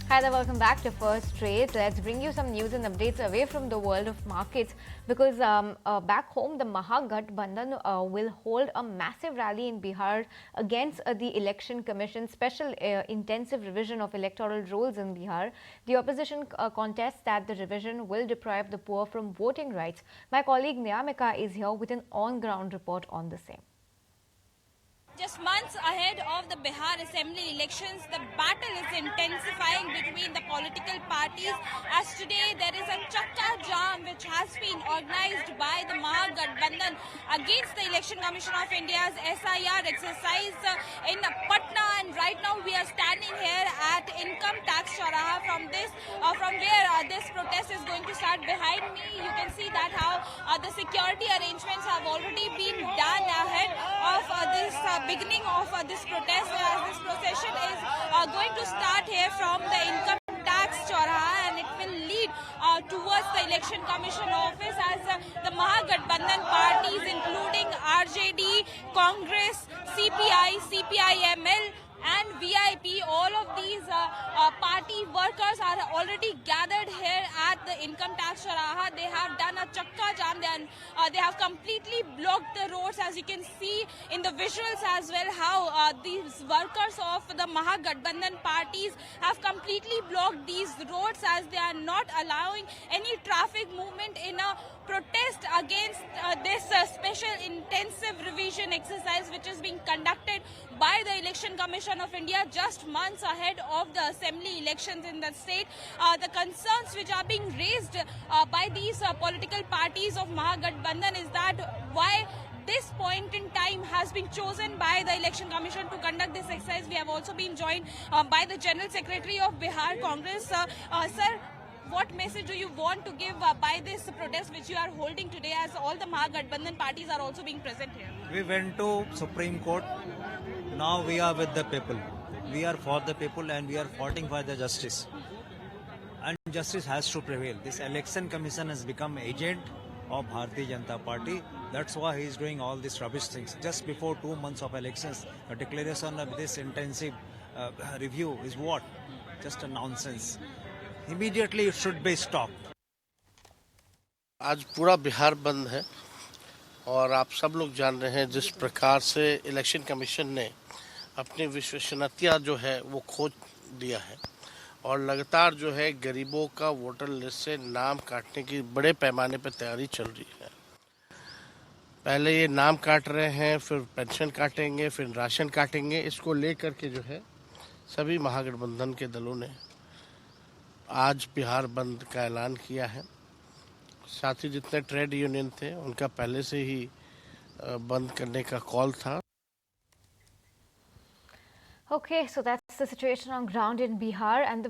Hi there, welcome back to First Trade. Let's bring you some news and updates away from the world of markets because back home, the Mahagathbandhan will hold a massive rally in Bihar against the Election Commission's special intensive revision of electoral rolls in Bihar. The opposition contests that the revision will deprive the poor from voting rights. My colleague Niyamika is here with an on-ground report on the same. Just months ahead of the Bihar Assembly elections, the battle is intensifying between the political parties. As today there is a chakka jam which has been organized by the Mahagathbandhan against the Election Commission of India's SIR exercise in Patna. And right now we are standing here at Income Tax Chowraha from where this protest is going to start. Behind me you can see that how the security arrangements have already been done ahead of this beginning of this protest, as this procession is going to start here from the Income Tax Chowraha, and it will lead towards the Election Commission office as the Mahagathbandhan parties including RJD, Congress, CPI, CPI-ML and VIP, all of these party workers are already gathered here at the Income Tax Chowraha. They have done a chakka jam, they have completely blocked the roads, as you can see in the visuals as well, how these workers of the Mahagathbandhan parties have completely blocked these roads as they are not allowing any traffic movement in a protest against this special intensive revision exercise which is being conducted by the Election Commission of India just months ahead of the assembly elections in the state. The concerns which are being raised by these political parties of Mahagathbandhan is that why this point in time has been chosen by the Election Commission to conduct this exercise. We have also been joined by the General Secretary of Bihar Congress. Sir, what message do you want to give by this protest which you are holding today, as all the Mahagathbandhan parties are also being present here? We went to Supreme Court. Now we are with the people. We are for the people and we are fighting for the justice. And justice has to prevail. This election commission has become agent of Bharatiya Janata Party. That's why he is doing all these rubbish things. Just before 2 months of elections, the declaration of this intensive review is what? Just a nonsense. Immediately it should be stopped. आज पूरा बिहार बंद है और आप सब लोग जान रहे हैं जिस प्रकार से इलेक्शन कमीशन ने अपनी विश्वसनीयता जो है वो खो दिया है और लगातार जो है गरीबों का वोटर लिस्ट से नाम काटने की बड़े पैमाने पर तैयारी चल रही है। पहले ये नाम काट रहे हैं, फिर पेंशन काटेंगे, फिर राशन काटेंगे। इसको लेकर के जो है सभी महागठबंधन के दलों ने आज बिहार बंद का ऐलान किया है। साथ ही जितने ट्रेड यूनियन थे उनका पहले से ही बंद करने का कॉल था। Okay, so that's the situation on ground in Bihar, and the